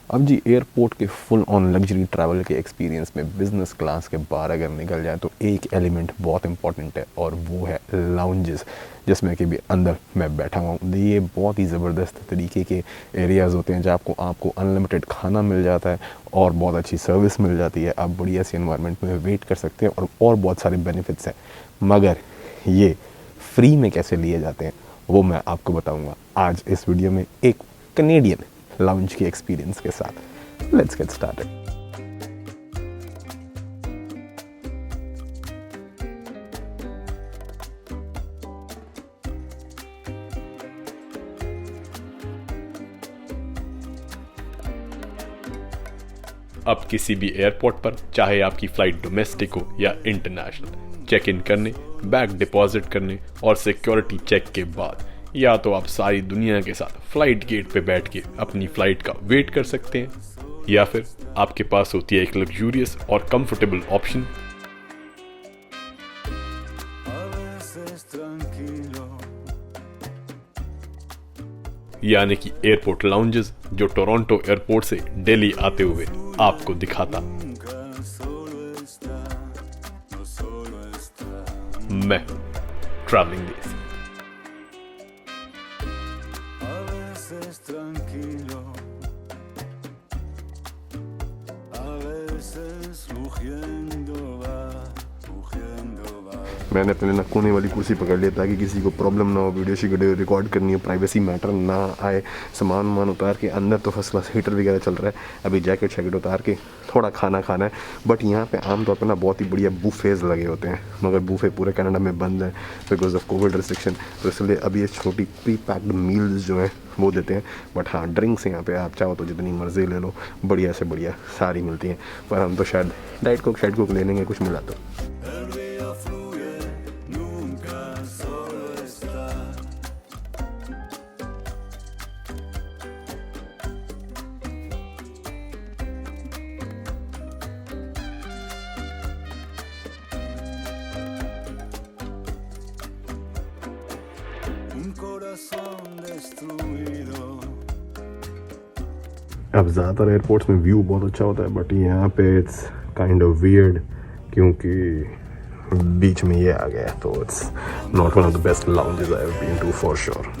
अब जी एयरपोर्ट के full on luxury travel के एक्सपीरियंस में बिज़नेस क्लास के बाहर अगर निकल जाए तो एक एलिमेंट बहुत इंपॉर्टेंट है और वो है लाउंजेस, जिसमें कि भी अंदर मैं बैठा हुआ हूँ। ये बहुत ही ज़बरदस्त तरीके के एरियाज़ होते हैं जहाँ आपको आपको अनलिमिटेड खाना मिल जाता है और बहुत अच्छी सर्विस मिल जाती है। आप बढ़िया सी एनवायरनमेंट में वेट कर सकते हैं और बहुत सारे बेनिफिट्स हैं। मगर ये फ्री में कैसे लिए जाते हैं वो मैं आपको बताऊंगा आज इस वीडियो में एक कनेडियन लाउंज के एक्सपीरियंस के साथ। Let's get started. अब किसी भी एयरपोर्ट पर, चाहे आपकी फ्लाइट डोमेस्टिक हो या इंटरनेशनल, चेक इन करने, बैग डिपॉजिट करने और सिक्योरिटी चेक के बाद या तो आप सारी दुनिया के साथ फ्लाइट गेट पे बैठ के अपनी फ्लाइट का वेट कर सकते हैं, या फिर आपके पास होती है एक लग्जूरियस और कंफर्टेबल ऑप्शन यानी कि एयरपोर्ट लाउंजेस, जो टोरंटो एयरपोर्ट से दिल्ली आते हुए आपको दिखाता मैं ट्रैवलिंग देश। मैंने अपने ना कोने वाली कुर्सी पकड़ लिया ताकि किसी को प्रॉब्लम ना हो। वीडियो शीडियो रिकॉर्ड करनी है, प्राइवेसी मैटर ना आए। सामान वामान उतार के अंदर तो फर्स्ट क्लास हीटर वगैरह चल रहा है, अभी जैकेट शैकेट उतार के थोड़ा खाना खाना है। बट यहाँ पे आमतौर पर ना बहुत ही बढ़िया बूफेज लगे होते हैं, मगर बूफे पूरे कनाडा में बंद है बिकॉज ऑफ कोविड रिस्ट्रिक्शन। तो इसलिए अभी ये छोटी प्री पैक्ड मील्स जो हैं वो देते हैं। बट हाँ, ड्रिंक्स यहाँ पे आप चाहो तो जितनी मर्जी ले लो, बढ़िया से बढ़िया सारी मिलती हैं। पर हम तो शायद डाइट कोक ले लेंगे कुछ मिला तो। अब ज़्यादातर एयरपोर्ट्स में व्यू बहुत अच्छा होता है, बट यहाँ पे इट्स काइंड ऑफ वियर्ड क्योंकि बीच में ये आ गया है। तो it's not one of the best lounges I have been to for sure.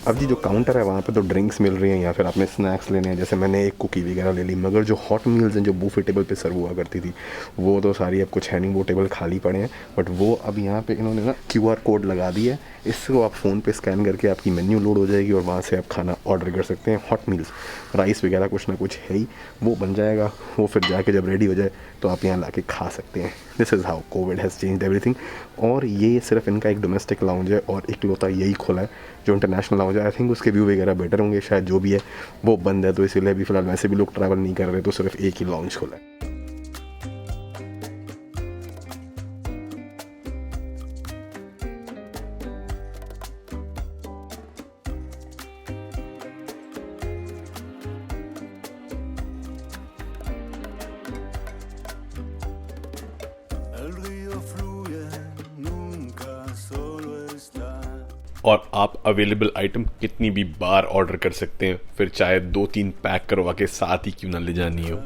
अब जी जो काउंटर है वहाँ पे तो ड्रिंक्स मिल रही हैं या फिर आपने स्नैक्स लेने हैं। जैसे मैंने एक कुकी वगैरह ले ली, मगर जो हॉट मील्स हैं जो बूफे टेबल पे सर्व हुआ करती थी वो तो सारी अब कुछ है नहीं, वो टेबल खाली पड़े हैं। बट वो अब यहाँ पे इन्होंने ना QR कोड लगा दिया है, इसको आप फ़ोन पे स्कैन करके आपकी मेन्यू लोड हो जाएगी और वहाँ से आप खाना ऑर्डर कर सकते हैं। हॉट मील्स, राइस वगैरह कुछ ना कुछ है ही, वो बन जाएगा। वो फिर जाके जब रेडी हो जाए तो आप यहाँ ला के खा सकते हैं। This is how Covid has changed everything. और ये सिर्फ इनका एक डोमेस्टिक लाउंज है और इकलौता यही खुला है। जो इंटरनेशनल लाउंज है आई थिंक उसके व्यू वगैरह बेटर होंगे, शायद जो भी है वो बंद है। तो इसीलिए अभी फ़िलहाल वैसे भी लोग ट्रैवल नहीं कर रहे, तो सिर्फ एक ही लाउंज खुला है। और आप अवेलेबल आइटम कितनी भी बार ऑर्डर कर सकते हैं, फिर चाहे 2-3 पैक करवा के साथ ही क्यों ना ले जानी हो।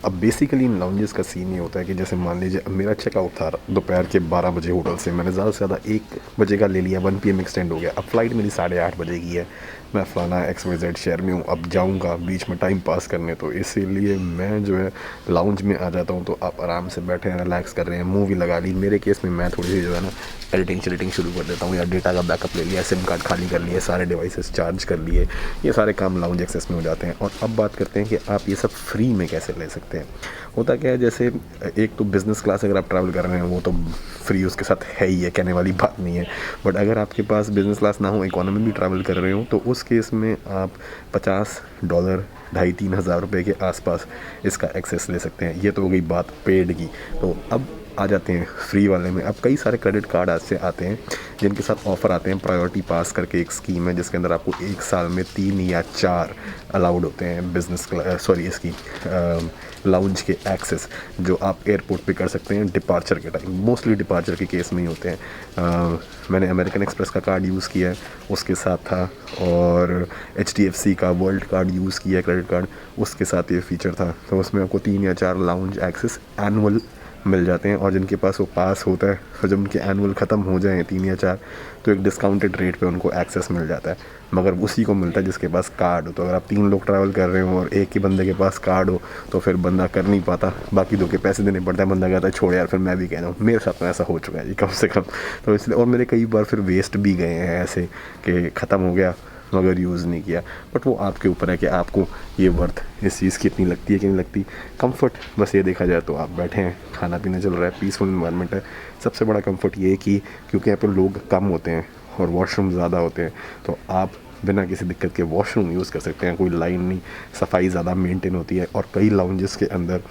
अब बेसिकली इन लाउंजेस का सीन ये होता है कि जैसे मान लीजिए अब मेरा चेकआउट था दोपहर के 12 बजे होटल से, मैंने ज़्यादा से ज़्यादा 1 बजे का ले लिया, 1 PM एक्सटेंड हो गया। अब फ्लाइट मेरी 8:30 बजे की है, मैं फ़लाना XYZ शहर में हूँ, अब जाऊँगा बीच में टाइम पास करने। तो इसीलिए मैं जो है लाउंज में आ जाता हूँ। तो आप आराम से बैठे हैं, रिलैक्स कर रहे हैं, मूवी लगा ली। मेरे केस में मैं थोड़ी सी जो है ना एडिटिंग शुरू कर देता हूँ, या डेटा का बैकअप ले लिया, सिम कार्ड खाली कर लिए, सारे डिवाइसेस चार्ज कर लिए, ये सारे काम लाउंज एक्सेस में हो जाते हैं। और अब बात करते हैं कि आप ये सब फ्री में कैसे ले सकते हैं। होता क्या है, जैसे एक तो बिज़नेस क्लास अगर आप ट्रैवल कर रहे हैं वो तो फ्री उसके साथ है ही है, कहने वाली बात नहीं है। बट अगर आपके पास बिज़नेस क्लास ना हो, इकोनॉमी भी ट्रैवल कर रहे हो, तो उस केस में आप $50 2,500-3 हज़ार रुपये के आसपास इसका एक्सेस ले सकते हैं। ये तो हो गई बात पेड की। तो अब आ जाते हैं फ्री वाले में। अब कई सारे क्रेडिट कार्ड आज से आते हैं जिनके साथ ऑफ़र आते हैं। प्रायोरिटी पास करके एक स्कीम है जिसके अंदर आपको 1 साल में 3 या 4 अलाउड होते हैं बिज़नेस इसकी लाउंज के एक्सेस, जो आप एयरपोर्ट पे कर सकते हैं डिपार्चर के टाइम। मोस्टली डिपार्चर के केस में ही होते हैं। मैंने अमेरिकन एक्सप्रेस का कार्ड यूज़ किया है, उसके साथ था, और HDFC का वर्ल्ड कार्ड यूज़ किया है क्रेडिट कार्ड, उसके साथ ये फ़ीचर था। तो उसमें आपको 3 या 4 लाउंज एक्सेस एनुअल मिल जाते हैं। और जिनके पास वो पास होता है, और जब उनके एनुअल ख़त्म हो जाएँ 3 या 4, तो एक डिस्काउंटेड रेट पे उनको एक्सेस मिल जाता है। मगर उसी को मिलता है जिसके पास कार्ड हो। तो अगर आप 3 लोग ट्रैवल कर रहे हो और एक ही बंदे के पास कार्ड हो तो फिर बंदा कर नहीं पाता, बाकी 2 के पैसे देने पड़ते हैं। बंदा कहता है छोड़ यार, फिर मैं भी कह रहा हूँ, मेरे साथ में ऐसा हो चुका है जी कम से कम। तो इसलिए, और मेरे कई बार फिर वेस्ट भी गए हैं ऐसे कि ख़त्म हो गया मगर यूज़ नहीं किया। बट वो आपके ऊपर है कि आपको ये वर्थ इस चीज़ की इतनी लगती है कि नहीं लगती। कंफर्ट बस ये देखा जाए तो आप बैठे हैं, खाना पीना चल रहा है, पीसफुल इन्वायरमेंट है। सबसे बड़ा कंफर्ट ये है कि क्योंकि यहाँ पर लोग कम होते हैं और वॉशरूम ज़्यादा होते हैं, तो आप बिना किसी दिक्कत के वॉशरूम यूज़ कर सकते हैं। कोई लाइन नहीं, सफाई ज़्यादा मेंटेन होती है। और कई लाउंजेस के अंदर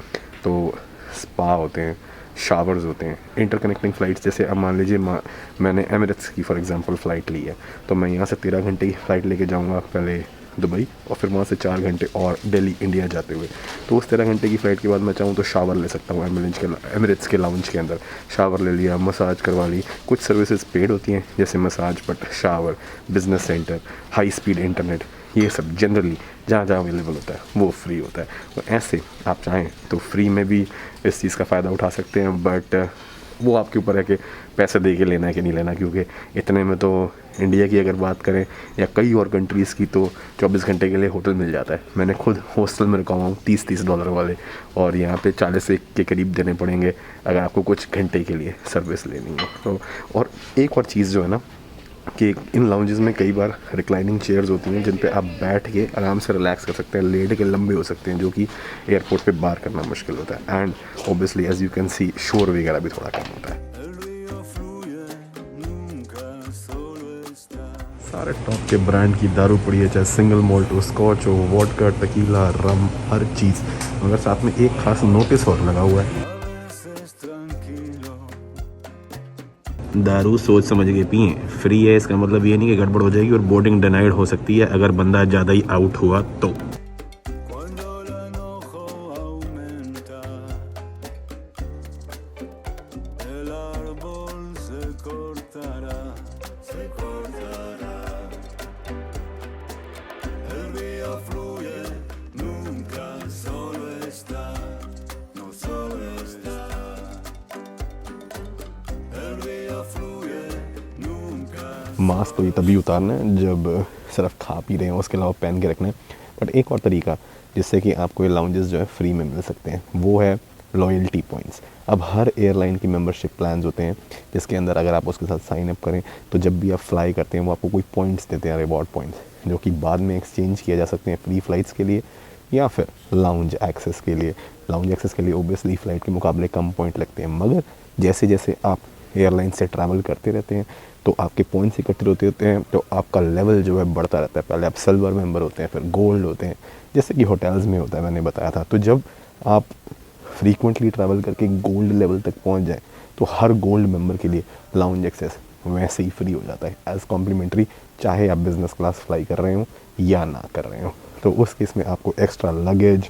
तो स्पा होते हैं, शावर्स होते हैं। इंटरकनेक्टिंग फ़्लाइट्स, जैसे अब मान लीजिए मैंने एमिरेट्स की फॉर एग्जांपल फ़्लाइट ली है, तो मैं यहाँ से 13 घंटे की फ़्लाइट लेके जाऊँगा पहले दुबई, और फिर वहाँ से 4 घंटे और दिल्ली इंडिया जाते हुए। तो उस 13 घंटे की फ़्लाइट के बाद मैं चाहूँ तो शावर ले सकता हूँ एमिरेट्स के लाउंज के अंदर। शावर ले लिया, मसाज करवा ली। कुछ सर्विसेज पेड होती हैं जैसे massage, but shower, business centre, high speed internet, ये सब जनरली जहाँ जहाँ अवेलेबल होता है वो फ्री होता है। तो ऐसे आप चाहें तो फ्री में भी इस चीज़ का फ़ायदा उठा सकते हैं। बट वो आपके ऊपर है कि पैसे दे के लेना है कि नहीं लेना, क्योंकि इतने में तो इंडिया की अगर बात करें या कई और कंट्रीज़ की, तो 24 घंटे के लिए होटल मिल जाता है। मैंने खुद हॉस्टल में रुका हुआ हूँ $30 वाले, और यहाँ पे 40 के करीब देने पड़ेंगे अगर आपको कुछ घंटे के लिए सर्विस लेनी है। तो और एक और चीज़ जो है ना, कि इन लाउंजेस में कई बार रिक्लाइनिंग चेयर्स होती हैं जिन पे आप बैठ के आराम से रिलैक्स कर सकते हैं, लेट के लंबे हो सकते हैं, जो कि एयरपोर्ट पे बार करना मुश्किल होता है। And obviously as you can see, शोर वगैरह भी थोड़ा कम होता है। सारे टॉप के ब्रांड की दारू पड़ी है, चाहे सिंगल मोल्ट हो, स्कॉच हो, वोडका, टकीला, रम, हर चीज़। मगर साथ में एक खास नोटिस और लगा हुआ है, दारू सोच समझ के पिए, फ्री है। इसका मतलब ये नहीं कि गड़बड़ हो जाएगी और बोर्डिंग डिनाइड हो सकती है अगर बंदा ज़्यादा ही आउट हुआ तो। मास्क तो ये तभी उतारना है जब सिर्फ खा पी रहे हैं, उसके अलावा पहन के रखना है। बट एक और तरीका जिससे कि आपको ये लाउंजेस जो है फ्री में मिल सकते हैं, वो है लॉयल्टी पॉइंट्स। अब हर एयरलाइन की मेंबरशिप प्लान्स होते हैं जिसके अंदर अगर आप उसके साथ साइन अप करें तो जब भी आप फ्लाई करते हैं वो आपको कोई पॉइंट्स देते हैं, रिवॉर्ड पॉइंट्स, जो कि बाद में एक्सचेंज किया जा सकते हैं फ्री फ़्लाइट्स के लिए या फिर लाउंज एक्सेस के लिए। लाउंज एक्सेस के लिए ओबियसली फ़्लाइट के मुकाबले कम पॉइंट लगते हैं, मगर जैसे जैसे आप एयरलाइन से ट्रैवल करते रहते हैं तो आपके पॉइंट्स इकट्ठे होते हैं, तो आपका लेवल जो है बढ़ता रहता है। पहले आप सिल्वर मेंबर होते हैं, फिर गोल्ड होते हैं, जैसे कि होटल्स में होता है, मैंने बताया था। तो जब आप फ्रीक्वेंटली ट्रैवल करके गोल्ड लेवल तक पहुंच जाए तो हर गोल्ड मेंबर के लिए लाउंज एक्सेस वैसे ही फ्री हो जाता है एज कॉम्प्लीमेंट्री, चाहे आप बिज़नेस क्लास फ्लाई कर रहे हो या ना कर रहे हो। तो उस केस में आपको एक्स्ट्रा लगेज,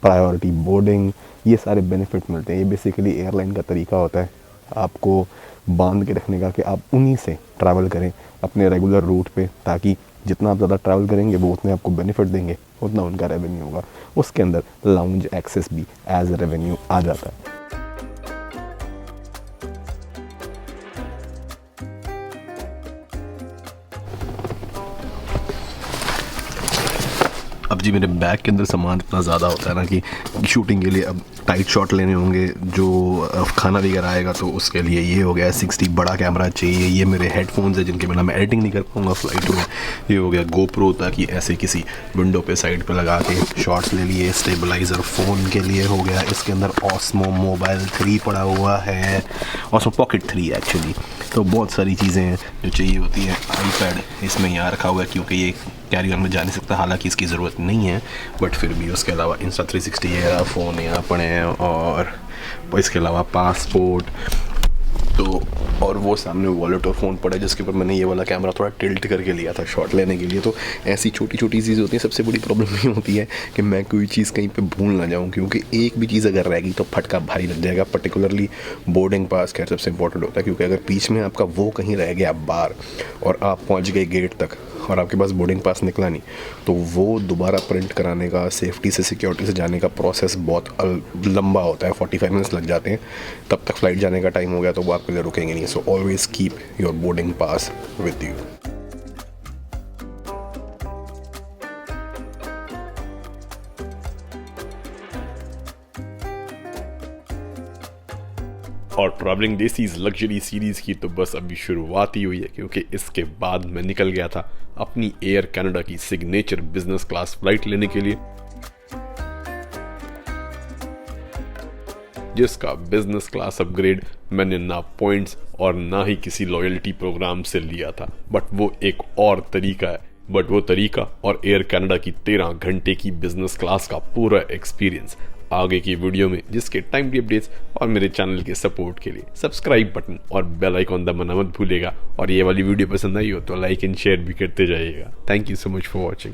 प्रायोरिटी बोर्डिंग, ये सारे बेनिफिट मिलते हैं। ये बेसिकली एयरलाइन का तरीका होता है आपको बांध के रखने का कि आप उन्हीं से ट्रैवल करें अपने रेगुलर रूट पे, ताकि जितना आप ज़्यादा ट्रैवल करेंगे वो उतने आपको बेनिफिट देंगे, उतना उनका रेवेन्यू होगा। उसके अंदर लाउंज एक्सेस भी एज ए रेवेन्यू आ जाता है। अब जी मेरे बैग के अंदर सामान इतना ज़्यादा होता है ना कि शूटिंग के लिए अब टाइट शॉट लेने होंगे, जो खाना वगैरह आएगा तो उसके लिए ये हो गया 60 बड़ा कैमरा चाहिए। ये मेरे हेडफोन्स है जिनके बिना मैं एडिटिंग नहीं कर पाऊँगा फ्लाइट में। ये हो गया गोप्रो, ताकि ऐसे किसी विंडो पे साइड पे लगा के शॉट्स ले लिए। स्टेबलाइज़र फ़ोन के लिए हो गया। इसके अंदर ऑस्मो मोबाइल 3 पड़ा हुआ है, ऑस्मो पॉकेट 3 एक्चुअली। तो बहुत सारी चीज़ें हैं जो चाहिए होती हैं। आईपैड इसमें यहाँ रखा हुआ है क्योंकि ये कैरी ऑन में जा नहीं सकता, हालांकि इसकी ज़रूरत नहीं है, बट फिर भी उसके अलावा इंस्टा 360 है, फ़ोन यहाँ पड़े हैं, और इसके अलावा पासपोर्ट तो, और वो सामने वॉलेट और फ़ोन पड़ा है जिसके ऊपर मैंने ये वाला कैमरा थोड़ा टिल्ट करके लिया था शॉट लेने के लिए। तो ऐसी छोटी छोटी चीज़ें होती हैं। सबसे बड़ी प्रॉब्लम ये होती है कि मैं कोई चीज़ कहीं पे भूल ना जाऊँ, क्योंकि एक भी चीज़ अगर रहेगी तो फटका भारी लग जाएगा। पर्टिकुलरली बोर्डिंग पास खैर सबसे इंपॉर्टेंट होता है, क्योंकि अगर बीच में आपका वो कहीं रह गया बाहर और आप पहुँच गए गेट तक और आपके पास बोर्डिंग पास निकला नहीं, तो वो दोबारा प्रिंट कराने का, सेफ्टी से सिक्योरिटी से जाने का प्रोसेस बहुत लंबा होता है। 45 मिनट्स लग जाते हैं, तब तक फ़्लाइट जाने का टाइम हो गया तो वो आपके लिए रुकेंगे नहीं। So always keep your boarding pass with you. और ट्रैवलिंग देसीज लग्जरी सीरीज़ की तो बस अभी शुरुआत ही हुई है, क्योंकि इसके बाद मैं निकल गया था अपनी एयर कनाडा की सिग्नेचर बिजनेस क्लास फ्लाइट लेने के लिए, जिसका बिजनेस क्लास अपग्रेड मैंने ना पॉइंट्स और ना ही किसी लॉयल्टी प्रोग्राम से लिया था, बट वो एक और तरीका है। बट वो तरीका और एयर कनाडा की 13 घंटे की बिजनेस क्लास का पूरा एक्सपीरियंस आगे की वीडियो में, जिसके टाइमली अपडेट्स और मेरे चैनल के सपोर्ट के लिए सब्सक्राइब बटन और बेल आइकॉन दबाना मत भूलिएगा। और ये वाली वीडियो पसंद आई हो तो लाइक एंड शेयर भी करते जाइएगा। Thank you so much for watching.